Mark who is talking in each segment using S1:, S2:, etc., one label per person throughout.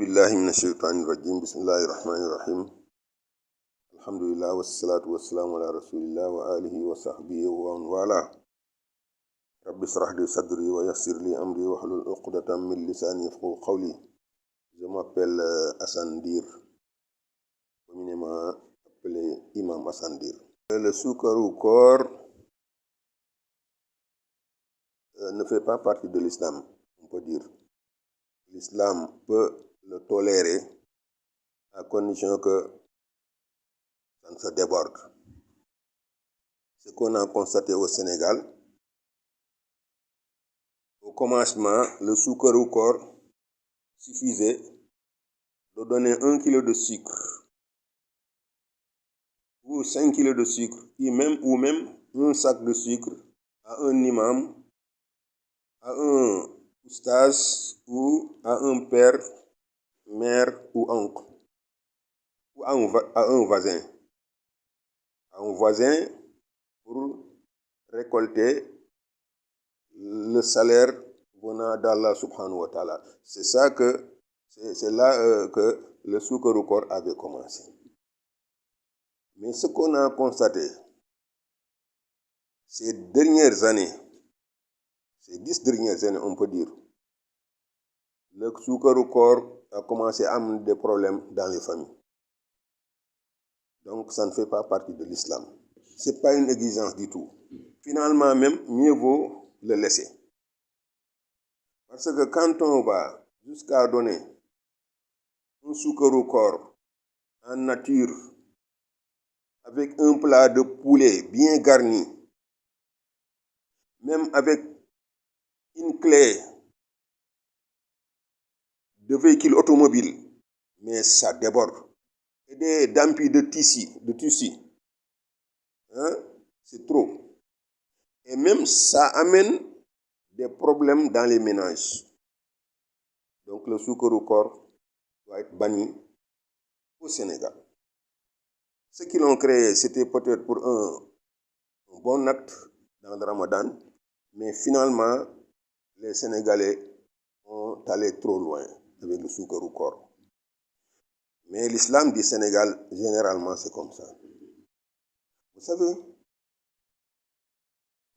S1: بالله من الشيطان الرجيم بسم الله الرحمن الرحيم الحمد لله والصلاة والسلام على رسول الله وآله وصحبه ومن والاه رب اشرح لي صدري ويسر لي أمري واحلل عقدة من لساني يفقهوا قولي. Je m'appelle Hassan Dir, communément appelé Imam Hassan Dir. Le soukaru koor ne fait pas partie de l'islam, on peut dire. L'islam peut le tolérer à condition que ça ne se déborde. Ce qu'on a constaté au Sénégal, au commencement, le soukaru koor suffisait de donner 1 kilo de sucre ou 5 kilos de sucre ou même un sac de sucre à un imam, à un oustaz ou à un père, mère ou oncle ou à un voisin. À un voisin pour récolter le salaire venant d'Allah subhanahu wa ta'ala. C'est là que le soukaru koor avait commencé. Mais ce qu'on a constaté ces 10 dernières années, on peut dire, le soukaru koor a commencé à amener des problèmes dans les familles. Donc ça ne fait pas partie de l'islam. Ce n'est pas une exigence du tout. Finalement même, mieux vaut le laisser. Parce que quand on va jusqu'à donner un soukaru koor en nature avec un plat de poulet bien garni, même avec une clé de véhicule automobile, mais ça déborde. Et des dampis de tissu, hein, c'est trop. Et même ça amène des problèmes dans les ménages. Donc le soukaru koor doit être banni au Sénégal. Ceux qui l'ont créé, c'était peut-être pour un bon acte dans le Ramadan, mais finalement, les Sénégalais ont allé trop loin avec le soukaru koor. Mais l'islam du Sénégal, généralement, c'est comme ça. Vous savez,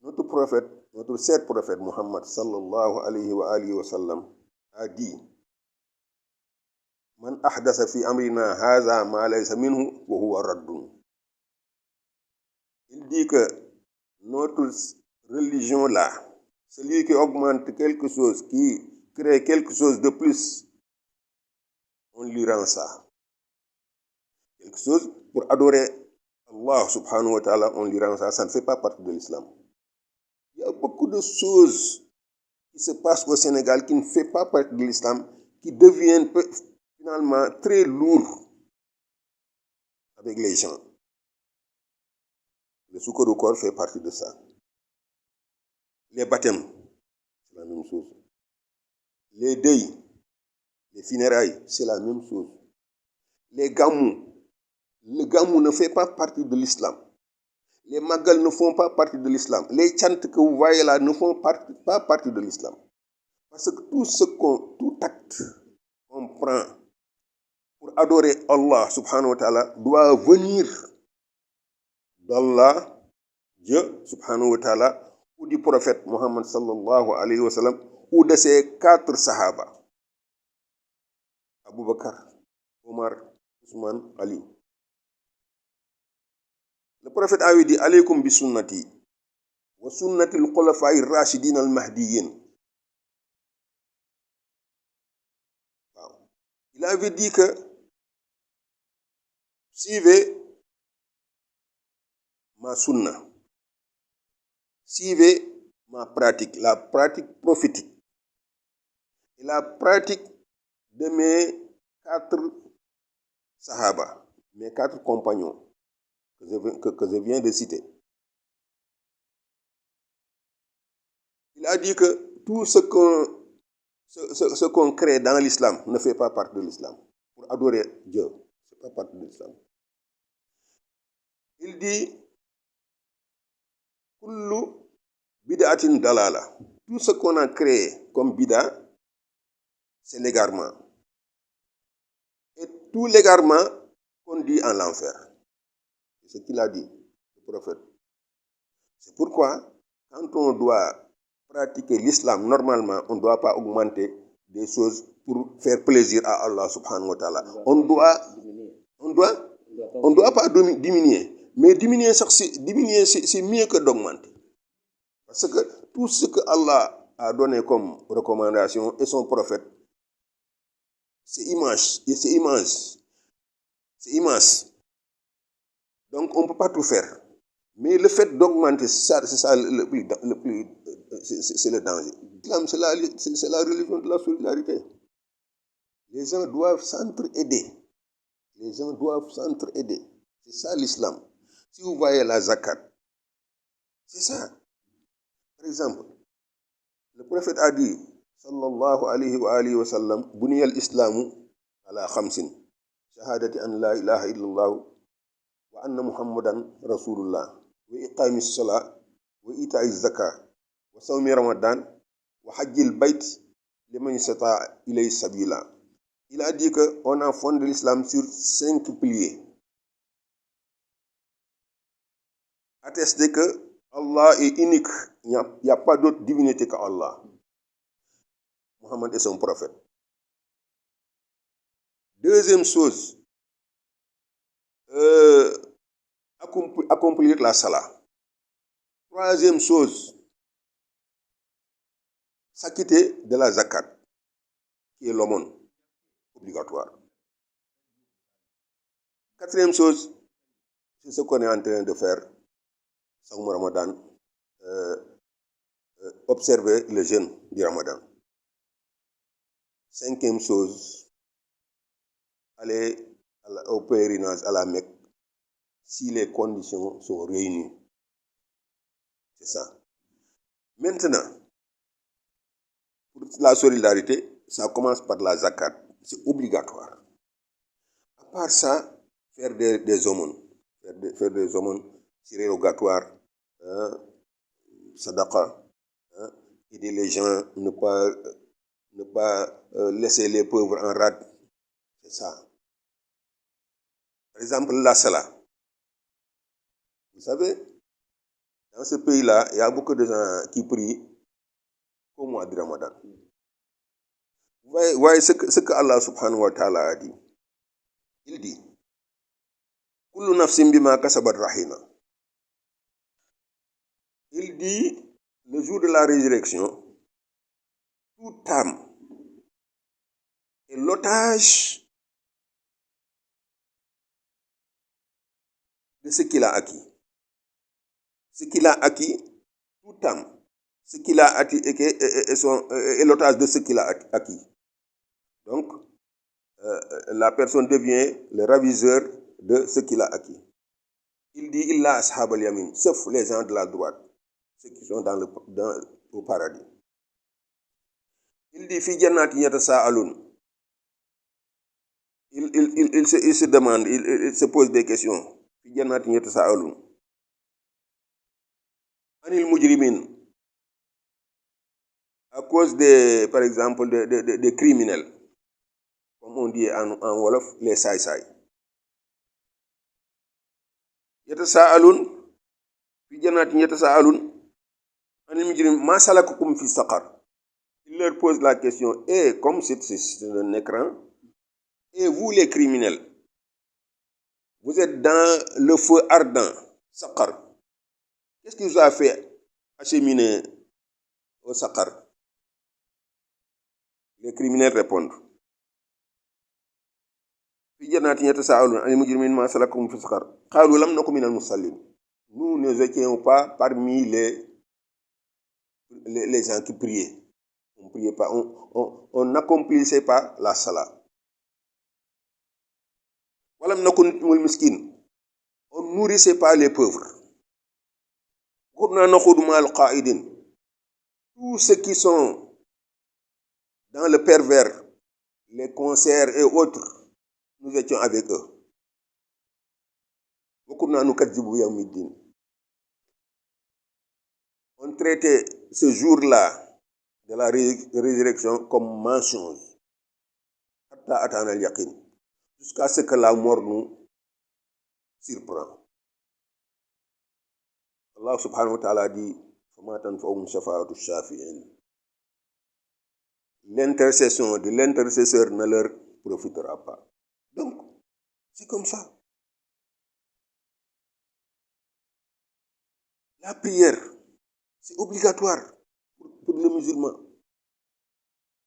S1: notre prophète, notre cher prophète Muhammad sallallahu alayhi wa sallam a dit: Man ahdasa fi amrina haza ma laysa minhu wa huwa raddun. Il dit que notre religion là, celui qui augmente quelque chose, qui crée quelque chose de plus, on lui rend ça. Quelque chose pour adorer Allah subhanahu wa ta'ala, on lui rend ça, ça ne fait pas partie de l'islam. Il y a beaucoup de choses qui se passent au Sénégal qui ne fait pas partie de l'islam, qui deviennent finalement très lourds avec les gens. Le soukaru koor fait partie de ça. Les baptêmes, c'est la même chose. Les deuils, les funérailles, c'est la même chose. Les gamous, le gamou ne fait pas partie de l'islam. Les magal ne font pas partie de l'islam. Les chants que vous voyez là ne font pas partie de l'islam. Parce que tout acte qu'on prend pour adorer Allah subhanahu wa ta'ala doit venir d'Allah, Dieu subhanahu wa ta'ala, ou du prophète Muhammad sallallahu alayhi wa sallam, ou de ses 4 sahaba, Abu Bakr, Omar, Ousmane, Ali. Le prophète avait dit: Alaykum bi sunnati wa sunnati al-khulafa'i ar-rashidin al-mahdiyyin. Il avait dit que suivez ma sunna, suivez ma pratique, la pratique prophétique et la pratique de mes 4 sahaba, mes 4 compagnons que je viens de citer. Il a dit que tout ce qu'on crée dans l'islam ne fait pas partie de l'islam. Pour adorer Dieu, ce n'est pas partie de l'islam. Il dit: Kullu bid'atin dalala. Tout ce qu'on a créé comme bid'a, c'est l'égarement. tout l'égarement conduit en l'enfer. C'est ce qu'il a dit, le prophète. C'est pourquoi, quand on doit pratiquer l'islam normalement, on ne doit pas augmenter des choses pour faire plaisir à Allah subhanahu wa ta'ala. On doit pas diminuer. Mais diminuer, c'est mieux que d'augmenter. Parce que tout ce que Allah a donné comme recommandation et son prophète, c'est immense. C'est immense. Donc on ne peut pas tout faire. Mais le fait d'augmenter, c'est le danger. L'islam, c'est la religion de la solidarité. Les gens doivent s'entraider. Les gens doivent s'entraider. C'est ça l'islam. Si vous voyez la zakat, c'est ça. Par exemple, le prophète a dit, sallallahu alayhi wa sallam, Buniya al-Islamu ala khamsin. Shahadati an la ilaha illallah wa anna Muhammadan Rasulullah. Wa iqami as-salat wa ita'i az-zakah wa sawmi Ramadan wa hajjil bayt liman istata'a ilayhi sabila. Il a dit qu'on a fondé l'islam sur 5 piliers. Attester que Allah est unique. Il n'y a pas d'autre divinité qu'Allah. Mohammed est son prophète. Deuxième chose, accomplir la salat. Troisième chose, s'acquitter de la zakat, qui est l'aumône obligatoire. Quatrième chose, c'est ce qu'on est en train de faire, Sawm Ramadan, observer le jeûne du Ramadan. Cinquième chose, aller au pèlerinage à la Mecque, si les conditions sont réunies. C'est ça. Maintenant, pour la solidarité, ça commence par la zakat. C'est obligatoire. À part ça, faire des aumônes. Faire des aumônes surérogatoires, sadaqa, aider les gens, ne pas laisser les pauvres en rade. C'est ça. Par exemple, la salat. Vous savez, dans ce pays-là, il y a beaucoup de gens qui prient au mois de Ramadan. Vous voyez ce que Allah subhanahu wa ta'ala a dit. Il dit, Kullu nafsin bima kasabat rahina. Il dit, le jour de la résurrection, toute âme est l'otage de ce qu'il a acquis. Ce qu'il a acquis, toute âme, ce qu'il a acquis est l'otage de ce qu'il a acquis. Donc, la personne devient le raviseur de ce qu'il a acquis. Il dit, Illa ashab al-yamin, sauf les gens de la droite, ceux qui sont au paradis. Il dit, fi jannati yatasaalun. Il se demande, il se pose des questions. Fi jannati yatasaalun. Anil mujrimin. À cause par exemple, des criminels. Comme on dit en Wolof, les saï-saï. Yatasaalun. Fi jannati yatasaalun. Anil mujrimin. Ma salakukum fi saqar. Il leur pose la question, et comme c'est un écran, et vous les criminels, vous êtes dans le feu ardent, Saqar. Qu'est-ce qui vous a fait acheminer au Saqar? Les criminels répondent. Nous ne étions pas parmi les gens qui priaient. On ne priait pas, on n'accomplissait pas la salat. On ne nourrissait pas les pauvres. Tous ceux qui sont dans le pervers, les concerts et autres, nous étions avec eux. On traitait ce jour-là de la résurrection comme mensonge. jusqu'à ce que la mort nous surprend. Allah subhanahu wa ta'ala dit l'intercession de l'intercesseur ne leur profitera pas. Donc, c'est comme ça. La prière, c'est obligatoire pour le musulman.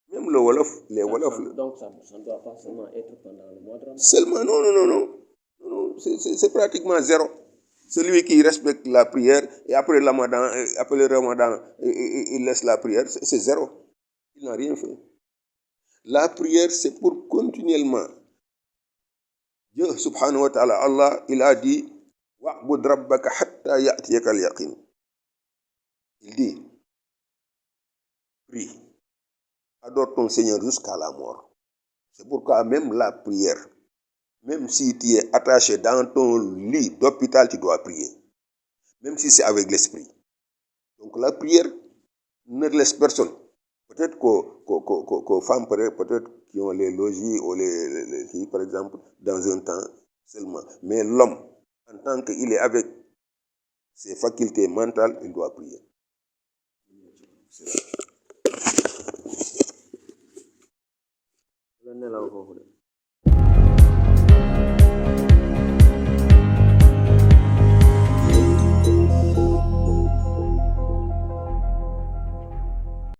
S1: Même le Wolof, les Wolof.
S2: Donc, ça ne doit pas seulement être pendant le mois de Ramadan.
S1: Seulement, non. C'est pratiquement zéro. Celui qui respecte la prière et après le Ramadan, il laisse la prière, c'est zéro. Il n'a rien fait. La prière, c'est pour continuellement. Dieu subhanahu wa ta'ala, Allah, il a dit, wa'bud rabbaka hatta ya'tiyaka al-yaqin. Il dit, prie, adore ton Seigneur jusqu'à la mort. C'est pourquoi même la prière, même si tu es attaché dans ton lit d'hôpital, tu dois prier. Même si c'est avec l'esprit. Donc la prière ne laisse personne. Peut-être qu'aux femmes, peut-être qui ont les logis ou les filles, par exemple, dans un temps seulement. Mais l'homme, en tant qu'il est avec ses facultés mentales, il doit prier. C'est ça.